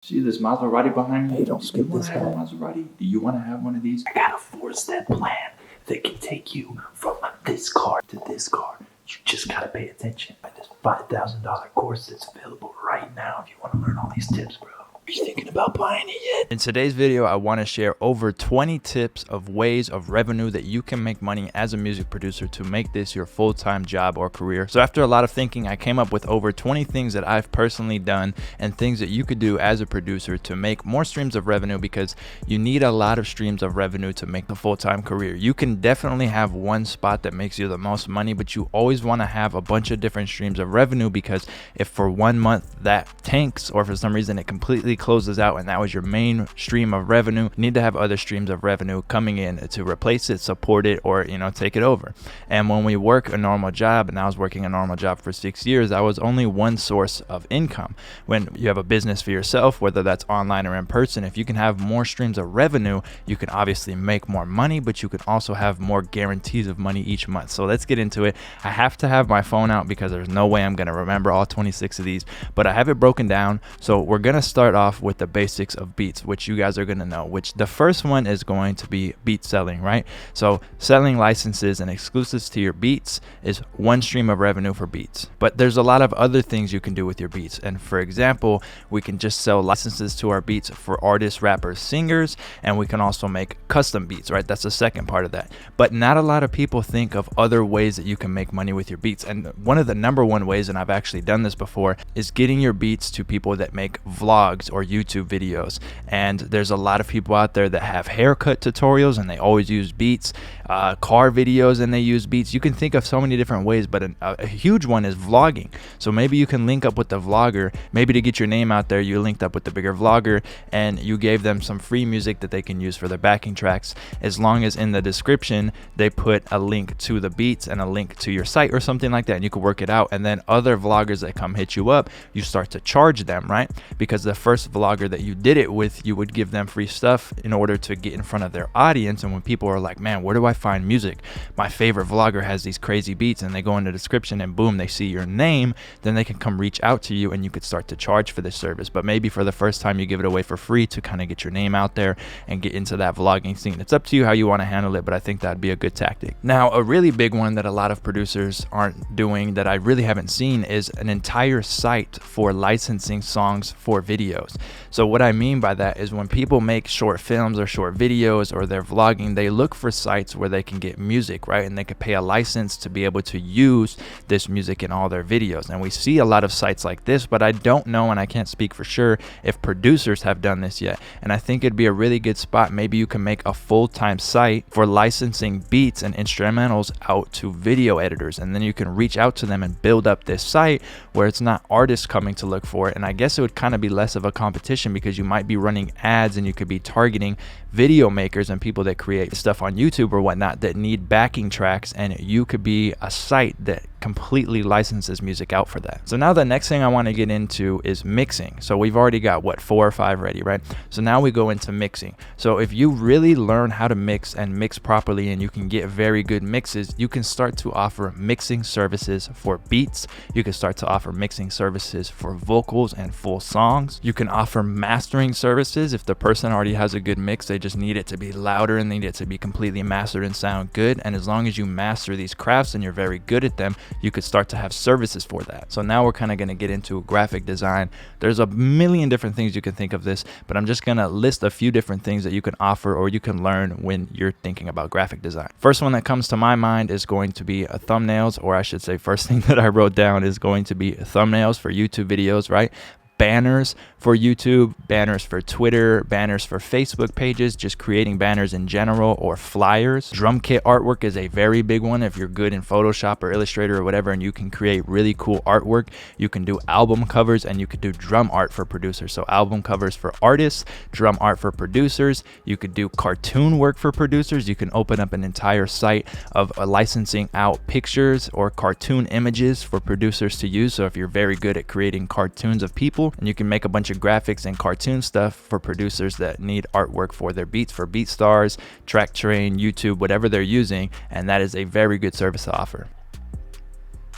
See this Maserati behind me? Hey, don't skip this hat. Maserati? Do you want to have one of these? I got a 4-step plan that can take you from this car to this car. You just gotta pay attention. This $5,000 course that's available right now if you want to learn all these tips, bro. Are you thinking about buying it yet? In today's video, I want to share over 20 tips of ways of revenue that you can make money as a music producer to make this your full-time job or career. So after a lot of thinking, I came up with over 20 things that I've personally done and things that you could do as a producer to make more streams of revenue, because you need a lot of streams of revenue to make the full-time career. You can definitely have one spot that makes you the most money, but you always want to have a bunch of different streams of revenue, because if for 1 month that tanks, or for some reason it completely closes out and that was your main stream of revenue, you need to have other streams of revenue coming in to replace it, support it, or take it over. And when we work a normal job, and I was working a normal job for 6 years, I was only one source of income. When you have a business for yourself, whether that's online or in person, if you can have more streams of revenue, you can obviously make more money, but you can also have more guarantees of money each month. So let's get into it. I have to have my phone out because there's no way I'm going to remember all 26 of these, but I have it broken down. So we're going to start off with the basics of beats, which you guys are going to know, which the first one is going to be beat selling, right? So selling licenses and exclusives to your beats is one stream of revenue for beats, but there's a lot of other things you can do with your beats. And for example, we can just sell licenses to our beats for artists, rappers, singers, and we can also make custom beats, right? That's the second part of that. But not a lot of people think of other ways that you can make money with your beats. And one of the number one ways, and I've actually done this before, is getting your beats to people that make vlogs or YouTube videos. And there's a lot of people out there that have haircut tutorials and they always use beats, car videos and they use beats. You can think of so many different ways, but a huge one is vlogging. So maybe you can link up with the vlogger, maybe to get your name out there, you linked up with the bigger vlogger and you gave them some free music that they can use for their backing tracks, as long as in the description they put a link to the beats and a link to your site or something like that, and you can work it out. And then other vloggers that come hit you up, you start to charge them, right? Because the first vlogger that you did it with, you would give them free stuff in order to get in front of their audience. And when people are like, man, where do I find music? My favorite vlogger has these crazy beats, and they go in the description and boom, they see your name, then they can come reach out to you and you could start to charge for this service. But maybe for the first time you give it away for free to kind of get your name out there and get into that vlogging scene. It's up to you how you want to handle it, but I think that'd be a good tactic. Now, a really big one that a lot of producers aren't doing, that I really haven't seen, is an entire site for licensing songs for videos. So what I mean by that is when people make short films or short videos or they're vlogging, they look for sites where they can get music, right? And they could pay a license to be able to use this music in all their videos. And we see a lot of sites like this, but I don't know, and I can't speak for sure if producers have done this yet. And I think it'd be a really good spot. Maybe you can make a full-time site for licensing beats and instrumentals out to video editors, and then you can reach out to them and build up this site where it's not artists coming to look for it. And I guess it would kind of be less of a competition, because you might be running ads and you could be targeting video makers and people that create stuff on YouTube or whatnot that need backing tracks, and you could be a site that completely licenses music out for that. So now the next thing I want to get into is mixing. So we've already got what, 4 or 5 ready, right? So now we go into mixing. So if you really learn how to mix and mix properly, and you can get very good mixes, you can start to offer mixing services for beats. You can start to offer mixing services for vocals and full songs. You can offer mastering services. If the person already has a good mix, they just need it to be louder and they need it to be completely mastered and sound good. And as long as you master these crafts and you're very good at them, you could start to have services for that. So now we're kind of going to get into graphic design. There's a million different things you can think of this, but I'm just going to list a few different things that you can offer or you can learn when you're thinking about graphic design. First one that comes to my mind is going to be thumbnails, or I should say first thing that I wrote down is going to be thumbnails for YouTube videos, right? Banners for YouTube, banners for Twitter, banners for Facebook pages, just creating banners in general, or flyers. Drum kit artwork is a very big one. If you're good in Photoshop or Illustrator or whatever, and you can create really cool artwork, you can do album covers and you could do drum art for producers. So album covers for artists, drum art for producers. You could do cartoon work for producers. You can open up an entire site of licensing out pictures or cartoon images for producers to use. So if you're very good at creating cartoons of people, and you can make a bunch of graphics and cartoon stuff for producers that need artwork for their beats, for BeatStars, Track Train, YouTube, whatever they're using, and that is a very good service to offer.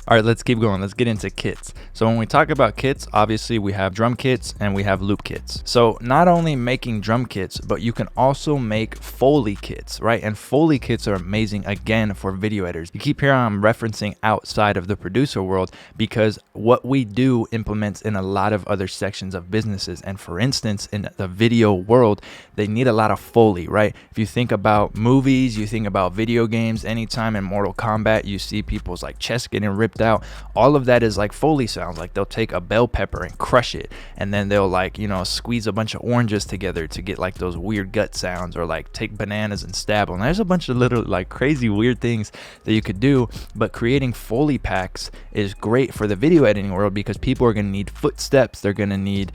All right, let's keep going. Let's get into kits. So when we talk about kits, obviously we have drum kits and we have loop kits. So not only making drum kits, but you can also make Foley kits, right? And Foley kits are amazing, again, for video editors. You keep hearing I'm referencing outside of the producer world because what we do implements in a lot of other sections of businesses. And for instance, in the video world, they need a lot of Foley, right? If you think about movies, you think about video games, anytime in Mortal Kombat, you see people's like chest getting ripped out. All of that is like Foley sounds. Like they'll take a bell pepper and crush it, and then they'll like, you know, squeeze a bunch of oranges together to get like those weird gut sounds, or like take bananas and stab them. There's a bunch of little like crazy weird things that you could do, but creating Foley packs is great for the video editing world because people are going to need footsteps, they're going to need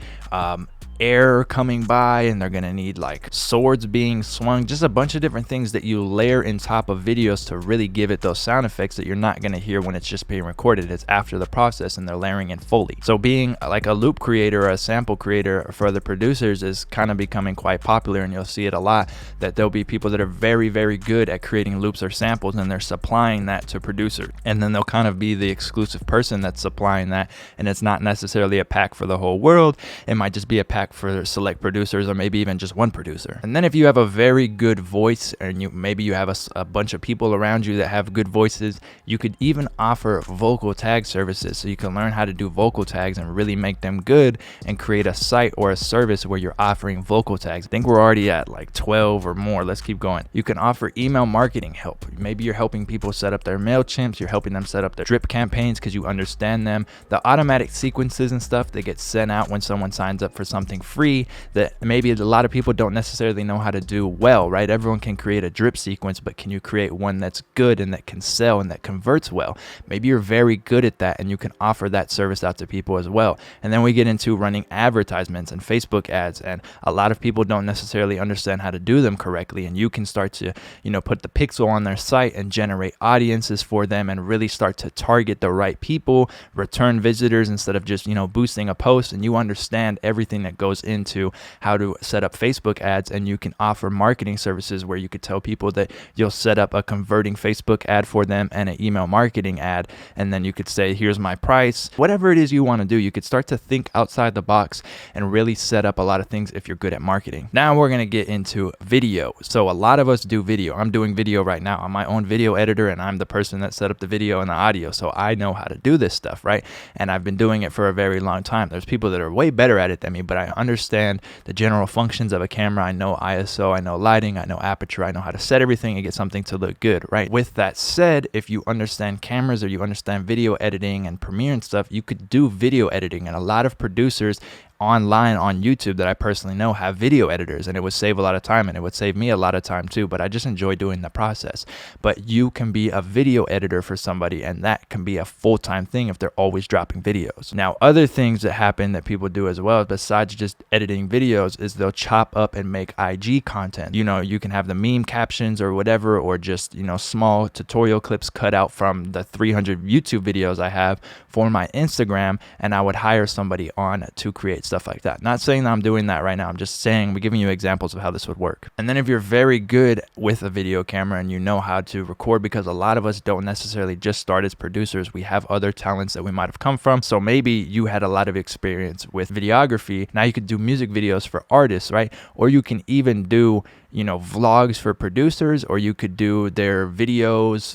air coming by, and they're gonna need like swords being swung, just a bunch of different things that you layer in top of videos to really give it those sound effects that you're not gonna hear when it's just being recorded. It's after the process and they're layering in Foley. So being like a loop creator or a sample creator for the producers is kind of becoming quite popular, and you'll see it a lot that there'll be people that are very, very good at creating loops or samples, and they're supplying that to producers, and then they'll kind of be the exclusive person that's supplying that, and it's not necessarily a pack for the whole world. It might just be a pack for select producers, or maybe even just one producer. And then if you have a very good voice, and maybe you have a bunch of people around you that have good voices, you could even offer vocal tag services, so you can learn how to do vocal tags and really make them good and create a site or a service where you're offering vocal tags. I think we're already at like 12 or more. Let's keep going. You can offer email marketing help. Maybe you're helping people set up their MailChimps, you're helping them set up their drip campaigns because you understand them. The automatic sequences and stuff that get sent out when someone signs up for something free that maybe a lot of people don't necessarily know how to do well, right? Everyone can create a drip sequence, but can you create one that's good and that can sell and that converts well? Maybe you're very good at that and you can offer that service out to people as well. And then we get into running advertisements and Facebook ads, and a lot of people don't necessarily understand how to do them correctly, and you can start to, you know, put the pixel on their site and generate audiences for them and really start to target the right people, return visitors, instead of just, you know, boosting a post. And you understand everything that goes into how to set up Facebook ads, and you can offer marketing services where you could tell people that you'll set up a converting Facebook ad for them and an email marketing ad, and then you could say, here's my price. Whatever it is you want to do, you could start to think outside the box and really set up a lot of things if you're good at marketing. Now we're going to get into video. So a lot of us do video. I'm doing video right now. I'm my own video editor, and I'm the person that set up the video and the audio, so I know how to do this stuff, right? And I've been doing it for a very long time. There's people that are way better at it than me, but I understand the general functions of a camera. I know ISO, I know lighting, I know aperture, I know how to set everything and get something to look good, right? With that said, if you understand cameras or you understand video editing and Premiere and stuff, you could do video editing. And a lot of producers online on YouTube that I personally know have video editors, and it would save a lot of time, and it would save me a lot of time too, but I just enjoy doing the process. But you can be a video editor for somebody, and that can be a full-time thing if they're always dropping videos. Now, other things that happen that people do as well, besides just editing videos, is they'll chop up and make IG content. You know, you can have the meme captions or whatever, or just, you know, small tutorial clips cut out from the 300 YouTube videos I have for my Instagram, and I would hire somebody on to create stuff like that. Not saying that I'm doing that right now. I'm just saying, we're giving you examples of how this would work. And then if you're very good with a video camera and you know how to record, because a lot of us don't necessarily just start as producers, we have other talents that we might have come from. So maybe you had a lot of experience with videography. Now you could do music videos for artists, right? Or you can even do, you know, vlogs for producers, or you could do their videos.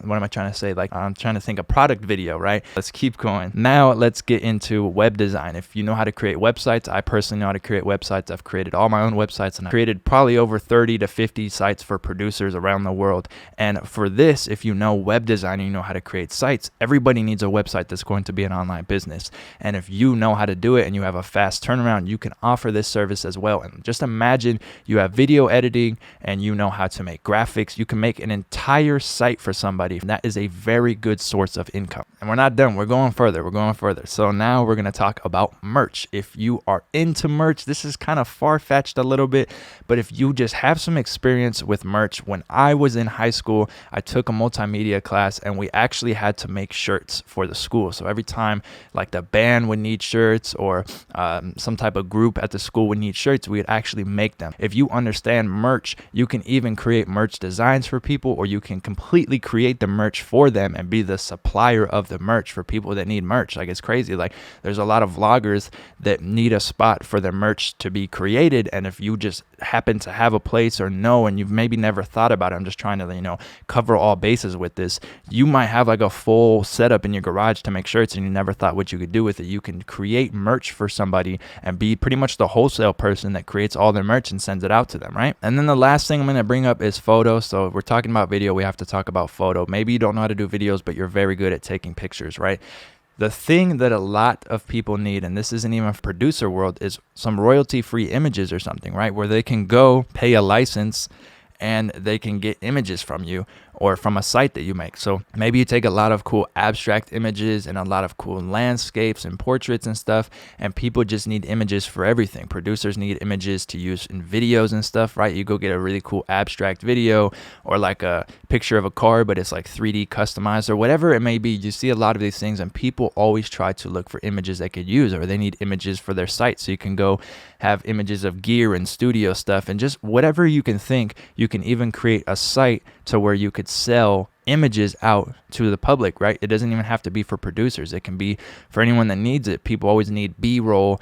What am I trying to say? Like, I'm trying to think a product video, right? Let's keep going. Now let's get into web design. If you know how to create websites, I personally know how to create websites. I've created all my own websites, and I've created probably over 30 to 50 sites for producers around the world. And for this, if you know web design and you know how to create sites, everybody needs a website that's going to be an online business. And if you know how to do it and you have a fast turnaround, you can offer this service as well. And just imagine you have video editing and you know how to make graphics. You can make an entire site for somebody, and that is a very good source of income. And we're not done. We're going further. So now we're going to talk about merch. If you are into merch, this is kind of far-fetched a little bit, but if you just have some experience with merch, when I was in high school, I took a multimedia class, and we actually had to make shirts for the school. So every time like the band would need shirts, or some type of group at the school would need shirts, we would actually make them. If you understand understand merch, you can even create merch designs for people, or you can completely create the merch for them and be the supplier of the merch for people that need merch. Like, it's crazy. Like, there's a lot of vloggers that need a spot for their merch to be created, and if you just happen to have a place or know, and you've maybe never thought about it, I'm just trying to, you know, cover all bases with this, you might have like a full setup in your garage to make shirts and you never thought what you could do with it. You can create merch for somebody and be pretty much the wholesale person that creates all their merch and sends it out to them, right? And then the last thing I'm going to bring up is photo. So if we're talking about video, we have to talk about photo. Maybe you don't know how to do videos, but you're very good at taking pictures, right? The thing that a lot of people need, and this isn't even for producer world, is some royalty-free images or something, right? Where they can go pay a license and they can get images from you or from a site that you make. So maybe you take a lot of cool abstract images and a lot of cool landscapes and portraits and stuff, and people just need images for everything. Producers need images to use in videos and stuff, right? You go get a really cool abstract video or like a picture of a car, but it's like 3D customized or whatever it may be. You see a lot of these things, and people always try to look for images they could use, or they need images for their site. So you can go have images of gear and studio stuff and just whatever you can think. You can even create a site to where you could sell images out to the public, right? It doesn't even have to be for producers. It can be for anyone that needs it. People always need B-roll.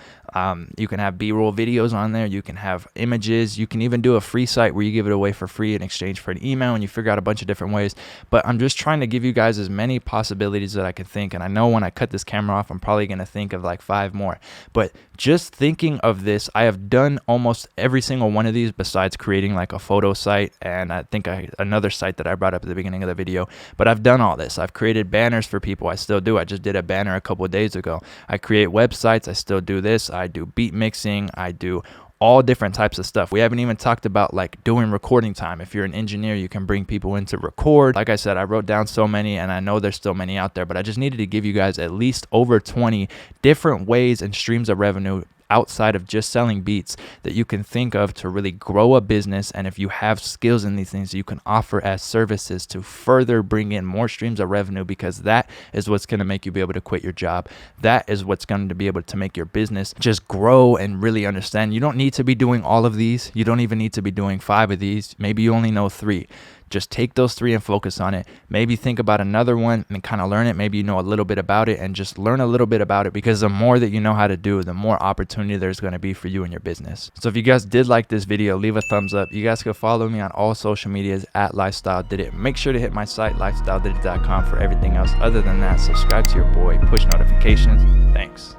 You can have B-roll videos on there. You can have images. You can even do a free site where you give it away for free in exchange for an email, and you figure out a bunch of different ways. But I'm just trying to give you guys as many possibilities that I can think. And I know when I cut this camera off, I'm probably going to think of like 5 more. But just thinking of this, I have done almost every single one of these besides creating like a photo site. And I think another site that I brought up at the beginning of the video. But I've done all this. I've created banners for people. I still do. I just did a banner a couple of days ago. I create websites. I still do this. I do beat mixing. I do all different types of stuff. We haven't even talked about like doing recording time. If you're an engineer, you can bring people in to record. Like I said, I wrote down so many, and I know there's still many out there, but I just needed to give you guys at least over 20 different ways and streams of revenue outside of just selling beats that you can think of to really grow a business. And if you have skills in these things, you can offer as services to further bring in more streams of revenue, because that is what's going to make you be able to quit your job. That is what's going to be able to make your business just grow and really understand. You don't need to be doing all of these. You don't even need to be doing 5 of these. Maybe you only know 3. Just take those 3 and focus on it. Maybe think about another one and kind of learn it. Maybe you know a little bit about it and just learn a little bit about it, because the more that you know how to do, the more opportunity there's going to be for you in your business. So if you guys did like this video, leave a thumbs up. You guys can follow me on all social medias at Lifestyle Did It. Make sure to hit my site, lifestyledidit.com, for everything else. Other than that, subscribe to your boy, push notifications. Thanks.